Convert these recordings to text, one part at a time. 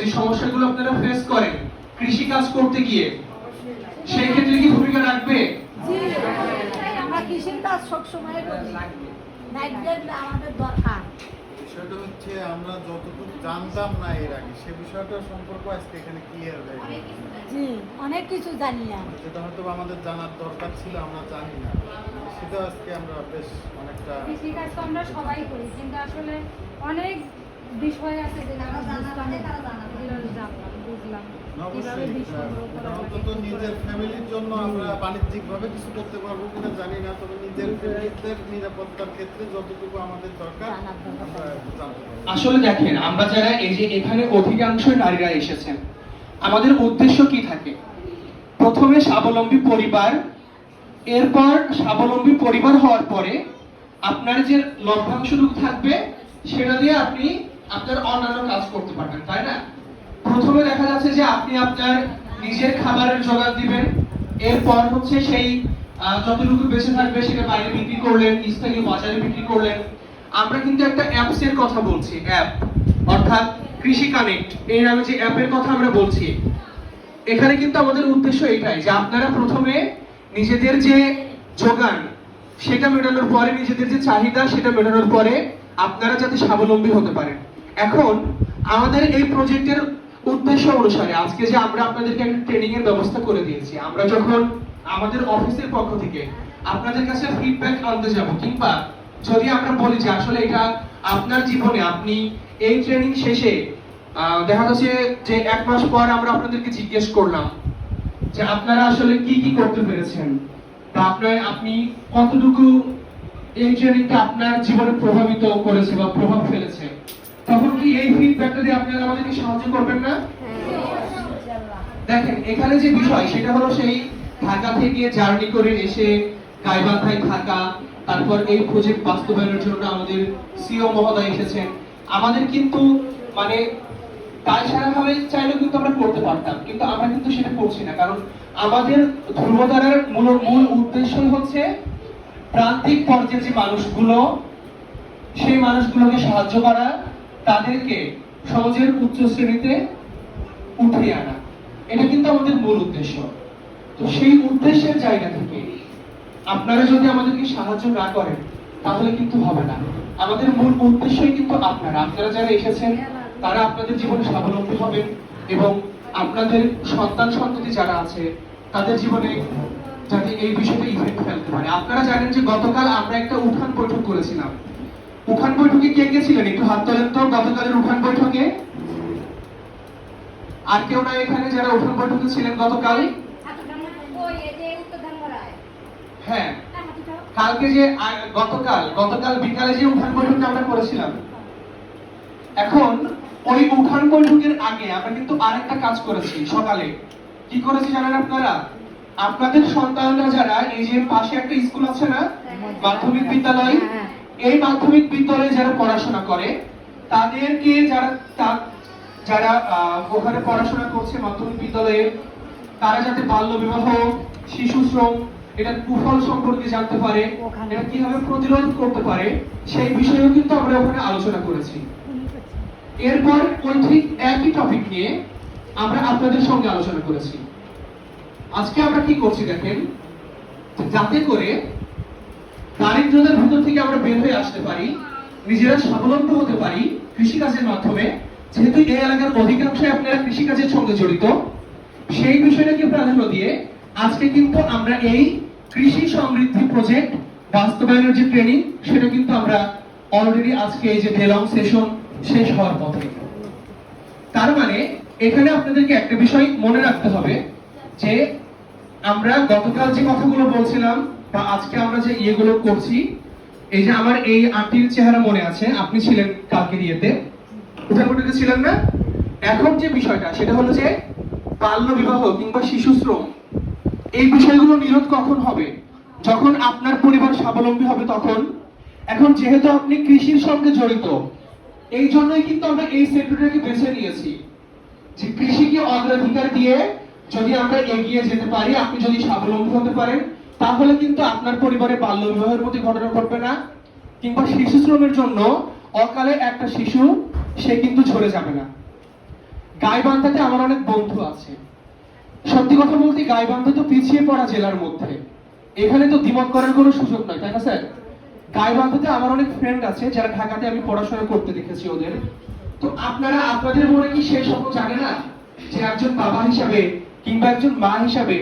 যে সমস্যাগুলো আপনারা ফেস করেন কৃষি কাজ করতে গিয়ে, সেই ক্ষেত্রে কি ভূমিকা রাখবে? আমরা কৃষির কাজ সবসময় করি, আমাদের দরকার। বিষয়টা হচ্ছে আমরা যতটুকু জানতাম না এর আগে, সে বিষয়টা সম্পর্ক আজকে এখানে ক্লিয়ার হয়ে গেছে। জি, অনেক কিছু জানি না, যেটা হয়তো আমাদের জানার দরকার ছিল আমরা জানি না, সেটা আজকে আমরা বেশ অনেকটা। কৃষিকাজ তো আমরা সবাই করি, কিন্তু আসলে অনেক বিষয় আছে যেটা আমরা বুঝলাম, বুঝলাম কিভাবে বীজ সংগ্রহ করা লাগে। অন্তত নিজের ফ্যামিলির জন্য আমরা বাণিজ্যিকভাবে কিছু করতে পারবো কিনা জানি না, তবে নিজের ফ্যামিলিদের নিরাপত্তার ক্ষেত্রে যতটুকু আমাদের দরকার আমরা জানতে পারবো। আসলে দেখেন, আমরা যারা এই যে এখানে অধিকাংশ নারীরা এসেছেন, আমাদের উদ্দেশ্য কি থাকে? প্রথমে স্বাবলম্বী পরিবার, এরপর স্বাবলম্বী পরিবার হওয়ার পরে আপনার যে লভ্যাংশটুকু থাকবে সেটা দিয়ে আপনি আপনার অন্যান্য কাজ করতে পারবেন, তাই না? প্রথমে দেখা যাচ্ছে যে আপনি আপনার নিজের খাবারের জোগাড় দিবেন, এরপর হচ্ছে সেই যতটুকু বেঁচে থাকবে সেটা বাইরে বিক্রি করলেন, স্থানীয় বাজারে বিক্রি করলেন। আমরা কিন্তু একটা অ্যাপস এর কথা বলছি, অ্যাপ অর্থাৎ কৃষি কানেক্ট এই নামে যে অ্যাপের কথা আমরা বলছি। এখানে কিন্তু আমাদের উদ্দেশ্য এটাই যে আপনারা প্রথমে নিজেদের যে যোগান সেটা মেটানোর পরে, নিজেদের যে চাহিদা সেটা মেটানোর পরে আপনারা যাতে স্বাবলম্বী হতে পারেন। এখন আমাদের এই প্রজেক্টের উদ্দেশ্য অনুসারে আজকে যে আমরা আপনাদেরকে একটা ট্রেনিং এর ব্যবস্থা করে দিয়েছি, আমরা যখন আমাদের অফিসের পক্ষ থেকে আপনাদের কাছে ফিডব্যাক আনতে যাব, কিংবা যদি আমরা বলি যে আসলে এটা আপনার জীবনে আপনি এই ট্রেনিং শেষে দেখা যাচ্ছে যে 1 মাস পর আমরা আপনাদেরকে জিজ্ঞেস করলাম যে আপনারা আসলে কি কি করতে পেরেছেন, বা আপনি কতটুকু এই ট্রেনিংটা আপনার জীবনে প্রভাবিত করেছে বা প্রভাব ফেলেছে, তখন কি এই ফিডব্যাকটা দিয়ে আপনারা আমাদেরকে সাহায্য করবেন না? দেখেন, এখানে যে বিষয় সেটা হলো সেই ঢাকা থেকে জার্নি করে এসে গাইবান্ধায় থাকা, তারপর এই প্রজেক্ট বাস্তবায়নের জন্য আমাদের সিও মহোদয় এসেছেন। আমাদের কিন্তু মানে দায়সারাভাবে চাইলেও কিন্তু আমরা করতে পারতাম, কিন্তু আমরা কিন্তু সেটা করছি না, কারণ আমাদের ধ্রুবতারার মূল উদ্দেশ্যই হচ্ছে প্রান্তিক পর্যায়ে যে মানুষগুলো, সেই মানুষগুলোকে সাহায্য করা, তাদেরকে সমাজের উচ্চ শ্রেণীতে উঠিয়ে আনা। এটা কিন্তু আমাদের মূল উদ্দেশ্য। তো সেই উদ্দেশ্যের জায়গা থেকে আপনারা যদি আমাদেরকে সাহায্য না করেন তাহলে কিন্তু হবে না। আমাদের মূল উদ্দেশ্যই কিন্তু আপনারা যারা এসেছেন তারা আপনাদের জীবনে স্বাবলম্বী হবেন, এবং আপনাদের সন্তান সন্ততি যারা আছে তাদের জীবনে যাতে এই বিষয়টা ইফেক্ট ফেলতে পারে। আপনারা জানেন যে গতকাল আমরা একটা উঠান বৈঠক করেছিলাম। উঠান বৈঠকে কে কে ছিলেন একটু হাত তোলেন তো। গতকালের উঠান বৈঠকে আর কেউ নাই এখানে যারা উঠান বৈঠকে ছিলেন গতকাল? হ্যাঁ, কালকে যে গতকাল বিকালে যে উঠান বৈঠকটা আমরা করেছিলাম, এখন ওই উঠান বৈঠকের আগে আমরা কিন্তু আরেকটা কাজ করেছি। সকালে কি করেছি জানেন আপনারা? আপনাদের সন্তানরা যারা এই যে পাশে একটা স্কুল আছে না, মাধ্যমিক বিদ্যালয়, এই মাধ্যমিক বিদ্যালয়ে যারা পড়াশোনা করে তাদেরকে যারা ওখানে পড়াশোনা করছে মাধ্যমিক বিদ্যালয়ে, তারা যাতে বাল্য বিবাহ, শিশু শ্রম এটার কুফল সম্পর্কে জানতে পারে, এটা কিভাবে প্রতিরোধ করতে পারে, সেই বিষয়েও কিন্তু আমরা ওখানে আলোচনা করেছি। এরপর ওই ঠিক একই টপিক নিয়ে আমরা আপনাদের সঙ্গে আলোচনা করেছি। আজকে আমরা কি করছি দেখেন, যাতে করে দারিদ্রতার ভিতর থেকে আমরা বের হয়ে আসতে পারি, নিজেরা স্বাবলম্বী হতে পারি কৃষিকাজের মাধ্যমে। যেহেতু এই এলাকার অধিকাংশ আপনারা কৃষিকাজের সঙ্গে জড়িত, সেই বিষয়টাকে প্রাধান্য দিয়ে আজকে কিন্তু আমরা এই কৃষি সমৃদ্ধি প্রজেক্ট বাস্তবায়নের যে ট্রেনিং সেটা কিন্তু আমরা অলরেডি আজকে এই যে ডে লং সেশন শেষ হওয়ার পথে। তার মানে এখানে আপনাদেরকে একটা বিষয় মনে রাখতে হবে যে আমরা গতকাল যে কথাগুলো বলছিলাম বা আজকে আমরা যে ইয়েগুলো করছি, এই যে আমার এই আন্টির চেহারা মনে আছে, আপনি ছিলেন কালকের ইয়েতে, উঠান বৈঠকে ছিলেন না? এখন যে বিষয়টা সেটা হলো যে বাল্য বিবাহ কিংবা শিশু শ্রম, এই বিষয়গুলো নিরোধ কখন হবে? যখন আপনার পরিবার স্বাবলম্বী হবে তখন। এখন যেহেতু আপনি কৃষির সঙ্গে জড়িত, এই জন্যই কিন্তু আমরা এই সেক্টরটাকে বেছে নিয়েছি যে কৃষিকে অগ্রাধিকার দিয়ে যদি আমরা এগিয়ে যেতে পারি, আপনি যদি স্বাবলম্বী হতে পারেন, তাহলে কিন্তু আপনার পরিবারে বাল্য বিবাহের মতো ঘটনা ঘটবে না, কিংবা শিশু শ্রমের জন্য অকালে একটা শিশু সে কিন্তু ঝরে যাবে না। গাইবান্ধাতে আমার অনেক বন্ধু আছে। সত্যি কথা বলতে গাইবান্ধা তো পিছিয়ে পড়া জেলার মধ্যে, এখানে তো দ্বিমত করার কোনো সুযোগ নয়, তাই না স্যার? গাইবান্ধাতে আমার অনেক ফ্রেন্ড আছে যারা ঢাকাতে আমি পড়াশোনা করতে দেখেছি ওদের। তো আপনারা আপনাদের মনে কি সেই স্বপ্ন জাগে না যে একজন বাবা হিসাবে কিংবা একজন মা হিসাবে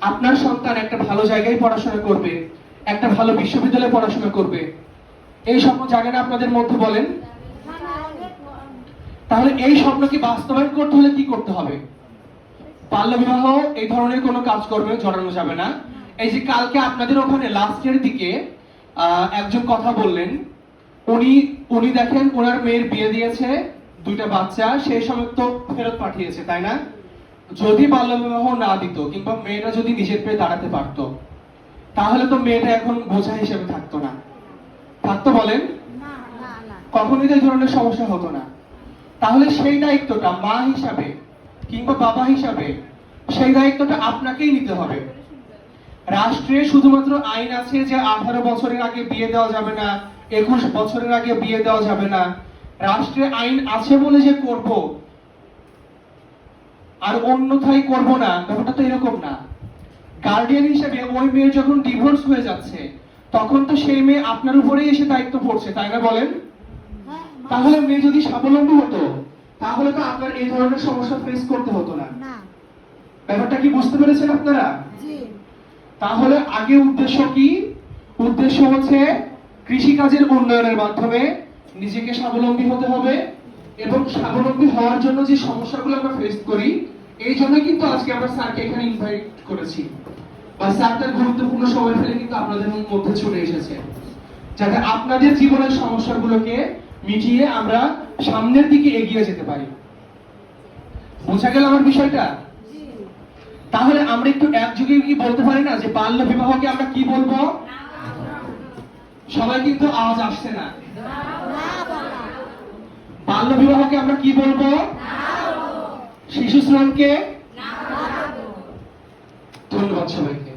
আপনার সন্তান একটা ভালো জায়গায় পড়াশোনা করবে, একটা ভালো বিশ্ববিদ্যালয়ে পড়াশোনা করবে? এই স্বপ্ন জাগে না আপনাদের মধ্যে? বলেন। তাহলে এই স্বপ্নকে বাস্তবায়ন করতে হলে কি করতে হবে? বাল্যবিবাহ এই ধরনের কোনো কাজকর্মে জড়ানো যাবে না। এই যে কালকে আপনাদের ওখানে লাস্টের দিকে একজন কথা বললেন, উনি দেখেন ওনার মেয়ের বিয়ে দিয়েছে, 2টা বাচ্চা, সেই সময় তো ফেরত পাঠিয়েছে, তাই না? যদি বাল্যবিবাহ না দিত কিংবা মেয়েটা যদি নিজের পেয়ে দাঁড়াতে পারতো, তাহলে তো মেয়েটা এখন বোঝা হিসেবে থাকতো না, থাকতো? বলেন। না না না কখনোই তো এই ধরনের সমস্যা হতো না। তাহলে সেই দায়িত্বটা মা হিসাবে কিংবা বাবা হিসাবে সেই দায়িত্বটা আপনাকেই নিতে হবে। রাষ্ট্রে শুধুমাত্র আইন আছে যে 18 বছরের আগে বিয়ে দেওয়া যাবে না, 21 বছরের আগে বিয়ে দেওয়া যাবে না। রাষ্ট্রে আইন আছে বলে যে করব আর অন্যথায় করব না, ব্যাপারটা তো এরকম না। গার্ডিয়ান হিসেবে ওই মেয়ে যখন ডিভোর্স হয়ে যাচ্ছে তখন তো সেই মেয়ে আপনার উপরেই এসে দায়িত্ব পড়ছে, তাই না? বলেন। হ্যাঁ, তাহলে মেয়ে যদি স্বাবলম্বী হতো তাহলে তো আপনার এই ধরনের সমস্যা ফেস করতে হতো না। না ব্যাপারটা কি বুঝতে পেরেছেন আপনারা? জি তাহলে আগে উদ্দেশ্য কি? উদ্দেশ্য হচ্ছে কৃষিকাজের উন্নয়নের মাধ্যমে নিজেকে স্বাবলম্বী হতে হবে, এবং স্বাবলম্বী হওয়ার জন্য যে সমস্যাগুলো আমরা ফেস করি, এই জন্য কিন্তু আজকে আমরা স্যারকে এখানে ইনভাইট করেছি, বা স্যার তার গুরুত্বপূর্ণ সময় ফেলে কিন্তু আপনাদের মধ্যে ছুটে এসেছে, যাতে আপনাদের জীবনের সমস্যাগুলোকে মিটিয়ে আমরা সামনের দিকে এগিয়ে যেতে পারি। বোঝা গেল আমার বিষয়টা? জি তাহলে আমরা একটু একযোগে কি বলতে পারি না যে বাল্য বিবাহকে আমরা কি বলবো? সবাই কিন্তু আওয়াজ আসছে না। না বাবা বাল্য বিবাহকে আমরা কি বলবো? শিশু শ্রমকে? ধন্যবাদ সবাইকে।